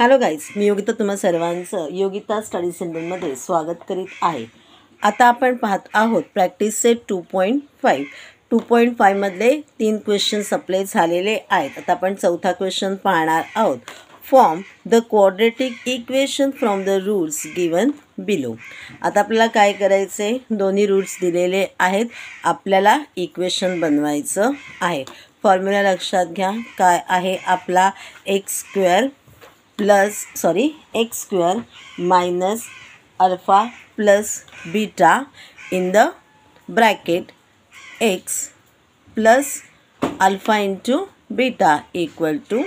Hello guys, मी योगिता तुम्हा सर्वांचं Yogita study सेंटरमध्ये स्वागत करीत आहे. आता आपण पाहत आहोत प्रॅक्टिस सेट 2.5. 2.5मधले 3 क्वेश्चन्स अप्लाय झालेले आहेत. आता आपण चौथा क्वेश्चन पाहणार आहोत. Form the quadratic equation from the roots given below. आता आपल्याला काय करायचं आहे, दोन्ही रूट्स दिलेले आहेत, आपल्याला इक्वेशन बनवायचं आहे. फॉर्म्युला लक्षात घ्या, काय आहे आपला x square minus alpha plus beta in the bracket x plus alpha into beta equal to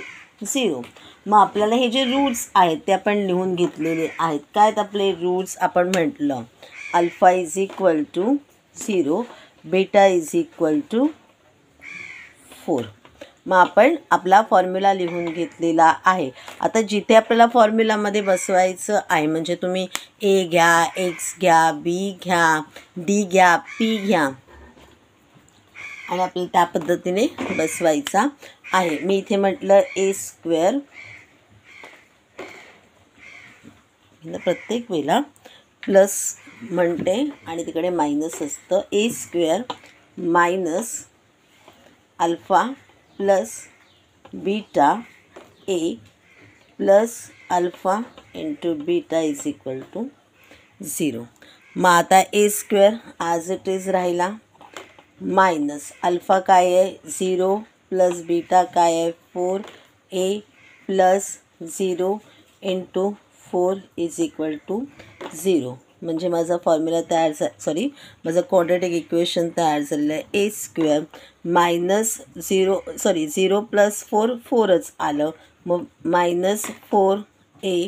0. मग आपल्याला हे जे रूट्स आहेत ते आपण लिहून घेतलेले आहेत. काय आहेत आपले रूट्स, आपण म्हटलं alpha is equal to 0, beta is equal to 4. मग आपण आपला फॉर्म्युला लिहून घेतलेला आहे. आता जिथे आपल्याला फॉर्म्युलामध्ये बसवायचं आहे, म्हणजे तुम्ही ए घ्या, एक्स घ्या, बी घ्या, डी घ्या, पी घ्या आणि आपल्याला त्या पद्धतीने बसवायचा आहे. मी इथे म्हटलं ए स्क्वेअर, प्रत्येक वेळेला प्लस म्हणते आणि तिकडे मायनस असतं. A square minus alpha plus beta a plus alpha into beta is equal to 0. मग आता a square as it is राहिला, मायनस अल्फा काय आहे 0 प्लस बीटा काय आहे 4, a plus 0 into 4 is equal to 0. म्हणजे माझा फॉर्म्युला माझं क्वाड्रेटिक इक्वेशन तयार झालेलं आहे. ए स्क्वेअर मायनस 0 प्लस 4 4च आलं, मग minus 4a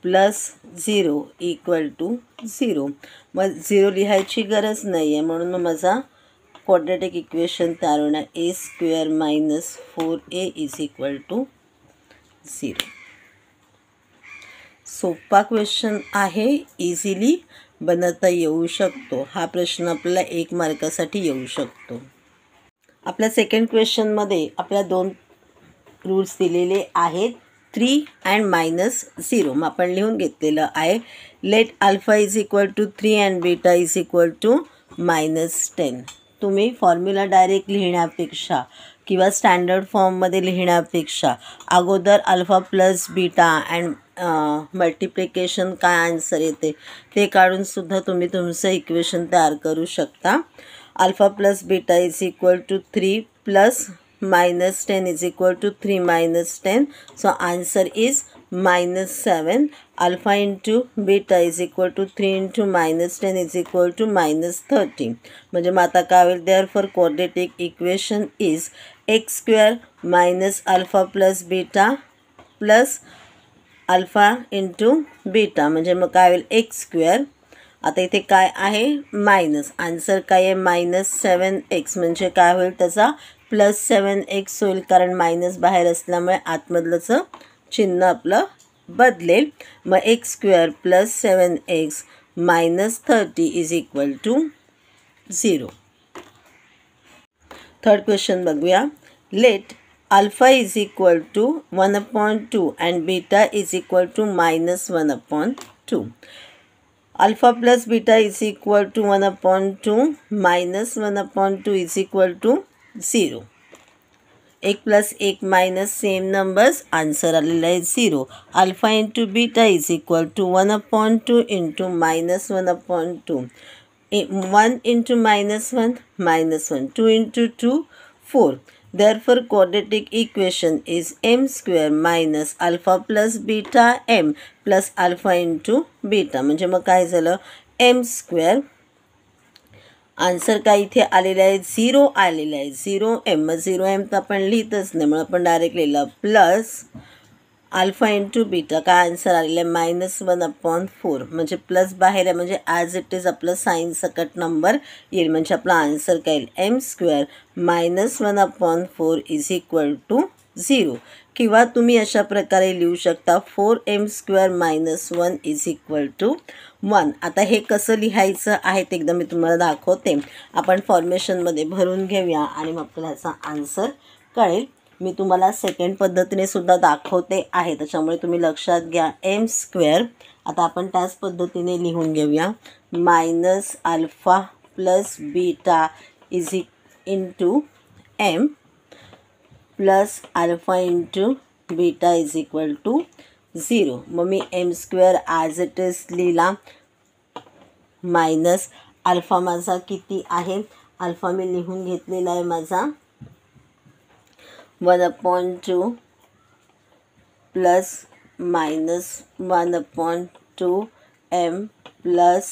plus 0 equal to 0. मग 0 लिहायची गरज नाही आहे, म्हणून मग माझा क्वाड्रेटिक इक्वेशन तयार होणार a square minus 4a is equal to 0. सोपा क्वेश्चन आहे, इझिली बनवता येऊ शकतो. हा प्रश्न आपल्याला 1 मार्कासाठी येऊ शकतो. आपल्या सेकंड क्वेश्चनमध्ये आपल्याला 2 रूट्स दिलेले आहेत, 3 अँड मायनस 0. मग आपण लिहून घेतलेलं आहे. Let alpha is equal to 3 and beta is equal to -10. तुम्ही फॉर्म्युला डायरेक्ट लिहिण्यापेक्षा किंवा स्टँडर्ड फॉर्ममध्ये लिहिण्यापेक्षा अगोदर alpha plus beta and multiplication काय आन्सर येते ते काढूनसुद्धा तुम्ही तुमचं इक्वेशन तयार करू शकता. Alpha plus beta is equal to 3 plus -10 is equal to 3 minus 10. So answer is -7. Alpha into beta is equal to 3 into -10 is equal to -30. म्हणजे मग आता काय होईल, therefore quadratic equation is x square minus alpha plus beta plus alpha into beta, म्हणजे मग काय होईल x square. आता इथे काय आहे मायनस, आन्सर काय आहे -7x, म्हणजे काय होईल त्याचा +7x होईल, कारण मायनस बाहेर असल्यामुळे आतमधलंचं चिन्ह आपलं बदलेल. मग x square plus 7x -30 is equal to 0. Third question बघूया. Let alpha is equal to 1/2 and beta is equal to -1/2. Alpha plus beta is equal to 1/2 -1/2 is equal to 0. 1 plus 1 minus same numbers, answer आलेला आहे 0. Alpha into beta is equal to 1/2 into -1/2. 1 into -1 -1, 2 into 2 4. Therefore quadratic equation is m square minus alpha plus beta m plus alpha into beta. म्हणजे मग काय झालं, m square answer काय इथे आलेला आहे 0 आलेला आहे, 0m. मग 0m तर आपण लिहितच नाही, म्हणून आपण डायरेक्ट लिहिलं प्लस अल्फा इंटू बीटा. काय आन्सर आलेलं आहे -1/4. म्हणजे प्लस बाहेर आहे, म्हणजे ॲज इट इज आपलं साईन सकट नंबर येईल, म्हणजे आपला आन्सर काय येईल m square -1/4 is equal to 0. किंवा तुम्ही अशा प्रकारे लिहू शकता 4m square -1 is equal to 1. आता हे कसं लिहायचं आहे ते एकदा मी तुम्हाला दाखवते. आपण फॉर्मेशनमध्ये भरून घेऊया आणि मग आपल्याला ह्याचा आन्सर कळेल. मी तुम्हाला सेकंड पद्धतीने सुद्धा दाखवते आहे, त्याच्यामुळे तुम्ही लक्षात घ्या. एम स्क्वेअर आता आपण त्याच पद्धतीने लिहून घेऊया. Minus alpha plus beta is into m plus alpha into beta is equal to 0. मग मी m square as it is लिहिला. मायनस अल्फा माझा किती आहे, अल्फा मी लिहून घेतलेला आहे माझा 1/2 plus minus 1/2 m plus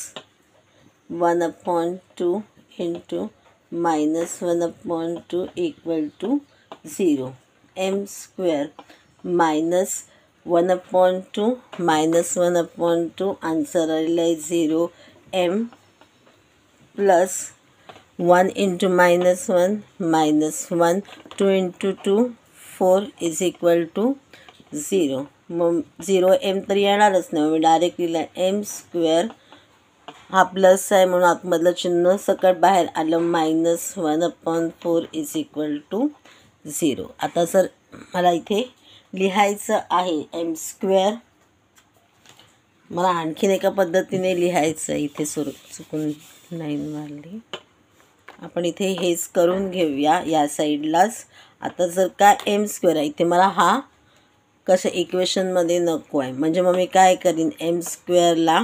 1/2 into minus 1/2 equal to 0. M square minus 1/2 minus 1/2 answer आलेला आहे 0. M plus 1 into minus 1 minus 1 2 into 2 4 is equal to 0. मग 0 एम तर येणारच नाही, मी डायरेक्ट लिहिलं एम स्क्वेअर. हा प्लस आहे म्हणून आतमधलं चिन्ह सकट बाहेर आलं. Minus 1/4 is equal to 0. आता जर मला इथे लिहायचं आहे एम स्क्वेअर, मला आणखीन एका पद्धतीने लिहायचं आहे. इथे चुकून लाईन मारली. आपण इथे हेच करून घेऊया या साईडलाच. आता जर का एम स्क्वेअर आहे इथे मला हा कशा इक्वेशनमध्ये नको आहे, म्हणजे मग मी काय करीन, एम स्क्वेअरला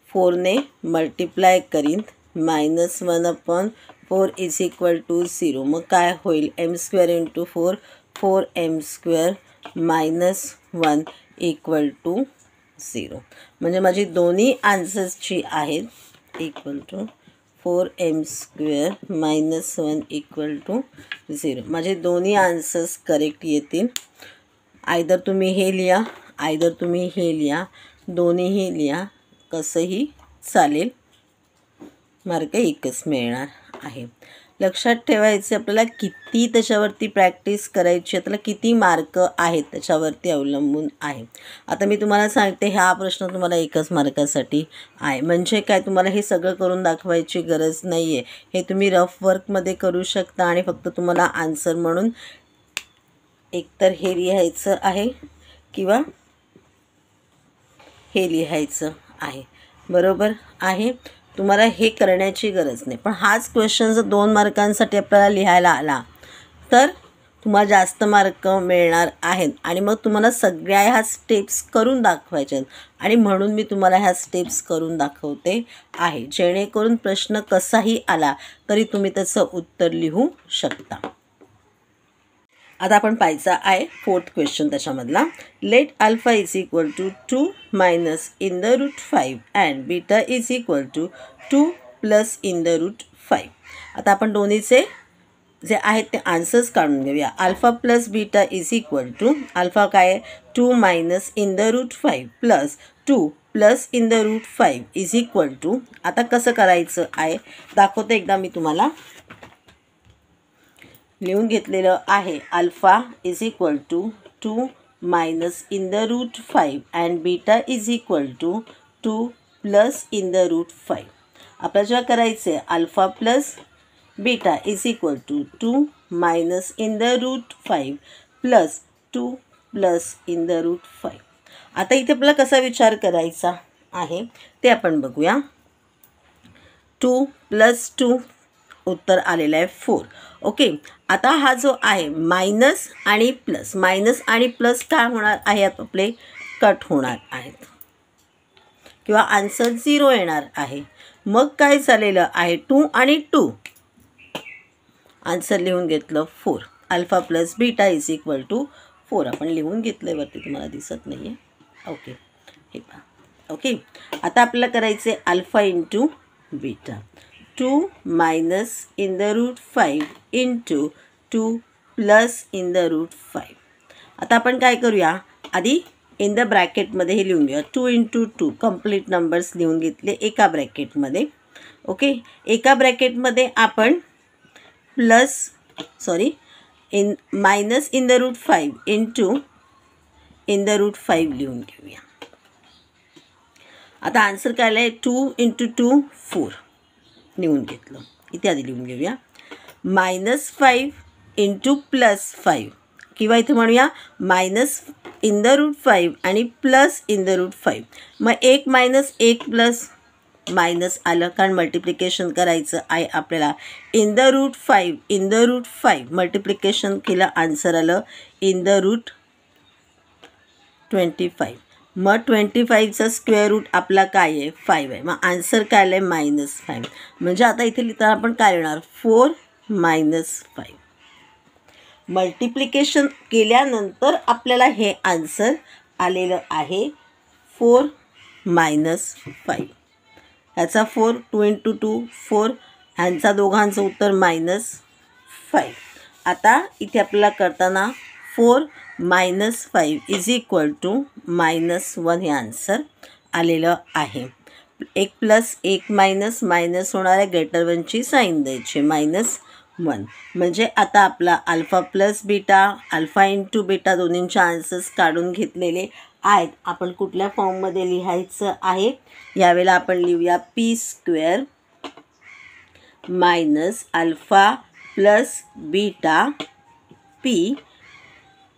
4ने मल्टिप्लाय करीन. Minus 1/4 is equal to 0. मग काय होईल, m square into 4 4 m square minus 1 equal to 0. म्हणजे माझी दोन्ही आन्सर्सची आहेत equal to 4 m square minus 1 equal to 0. माझे दोन्ही आन्सर्स करेक्ट येतील. आयदर तुम्ही हे लिहा, आयदर तुम्ही हे लिहा, दोन्हीही लिहा, कसंही चालेल, मार्क एकच मिळणार आहे. लक्षात ठेवायचे आपल्याला किती त्याच्यावरती प्रॅक्टिस करायची, त्याला किती मार्क आहेत त्याच्यावरती अवलंबून आहे. आता मी तुम्हाला सांगते हा प्रश्न तुम्हाला एकच मार्कासाठी आहे, म्हणजे काय तुम्हाला हे सगळं करून दाखवायची गरज नाही आहे. हे तुम्ही रफ वर्कमध्ये करू शकता आणि फक्त तुम्हाला आन्सर म्हणून एकतर हे लिहायचं आहे किंवा हे लिहायचं आहे. बरोबर आहे, तुम्हाला हे करण्याची गरज नाही. पण हाच क्वेश्चन जर 2 मार्कांसाठी आपल्याला लिहायला आला तर तुम्हाला जास्त मार्क मिळणार आहेत. आणि मग तुम्हाला सगळ्या ह्या स्टेप्स करून दाखवायच्या आहेत, आणि म्हणून मी तुम्हाला ह्या स्टेप्स करून दाखवते आहे, जेणेकरून प्रश्न कसाही आला तरी तुम्ही त्याचं उत्तर लिहू शकता. आता आपण पाहायचा आहे 4th क्वेश्चन त्याच्यामधला. Let alpha is equal to 2 minus in the root 5 and beta is equal to 2 plus in the root 5. आता आपण दोन्हीचे जे आहेत ते आन्सर्स काढून घेऊया. Alpha plus beta is equal to, alpha काय आहे 2 minus in the root 5 plus 2 plus in the root 5 is equal to. आता कसं करायचं आहे दाखवते एकदा मी तुम्हाला. लिहून घेतलेलं आहे alpha is equal to 2 minus in the root 5 and beta is equal to 2 plus in the root 5. आपल्याला जेव्हा करायचं आहे alpha plus beta is equal to 2 minus in the root 5 plus 2 plus in the root 5. आता इथे आपल्याला कसा विचार करायचा आहे ते आपण बघूया. 2 प्लस 2 उत्तर आलेलं आहे 4. ओके, आता हा जो आहे मायनस आणि प्लस, मायनस आणि प्लस काय होणार आहे आपले कट होणार आहेत किंवा आन्सर 0 येणार आहे. मग काय झालेलं आहे 2 आणि 2 आन्सर लिहून घेतलं 4. Alpha plus beta is equal to 4 आपण लिहून घेतलं, वरती तुम्हाला दिसत नाही आहे. ओके, हे पहा. ओके, आता आपल्याला करायचे alpha into beta. 2 minus in the root 5 into 2 plus in the root 5. आता आपण काय करूया, आधी इन द ब्रॅकेटमध्ये हे लिहून घेऊया. 2 इंटू 2 कंप्लीट नंबर्स लिहून घेतले एका ब्रॅकेटमध्ये. ओके, एका ब्रॅकेटमध्ये आपण plus in minus in the root 5 into in the root 5 लिहून घेऊया. आता आन्सर काय आहे 2 इंटू 2 4 लिहून घेतलं. इथे आधी लिहून घेऊया. -5 इंटू +5 किंवा इथे म्हणूया मायनस इन द रूट 5 आणि प्लस इन द रूट 5. मग 1 - 1 प्लस मायनस आलं कारण मल्टिप्लिकेशन करायचं आहे आपल्याला. इन द रूट 5 मल्टिप्लिकेशन केलं, आन्सर आलं इन द रूट 25. मग 25चा स्क्वेअर रूट आपला काय आहे 5 आहे. मग आन्सर काय आलं आहे -5. म्हणजे आता इथे लिहिताना आपण काय लिहिणार 4 - 5. मल्टिप्लिकेशन केल्यानंतर आपल्याला हे आन्सर आलेलं आहे 4 - 5. ह्याचा 4 2 × 2 4. ह्यांचा दोघांचं उत्तर -5. आता इथे आपल्याला करताना 4 - 5 = -1 हे आन्सर आलेलं आहे. 1 + 1 मायनस होणार आहे, ग्रेटर वनची साईन द्यायची -1. म्हणजे आता आपला alpha plus beta, alpha into beta दोन्हींचे आन्सर्स काढून घेतलेले आहेत. आपण कुठल्या फॉर्ममध्ये लिहायचं आहे यावेळेला आपण लिहूया p² - alpha plus beta p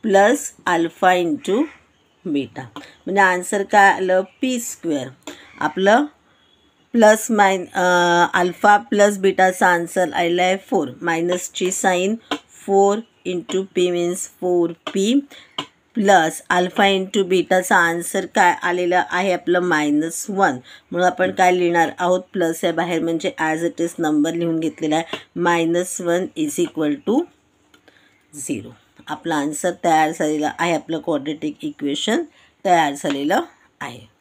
plus alpha into beta. म्हणजे आन्सर काय आलं p². आपलं अल्फा प्लस बीटाचा आन्सर आलेला आहे 4. मायनसची sign 4 × p means 4p plus alpha into बीटाचा आन्सर काय आलेलं आहे आपलं -1. म्हणून आपण काय लिहिणार आहोत प्लस आहे बाहेर म्हणजे ॲज इट इज नंबर लिहून घेतलेला आहे -1 = 0. आपला आन्सर तयार झालेला आहे. आपलं क्वाड्रेटिक इक्वेशन तयार झालेलं आहे.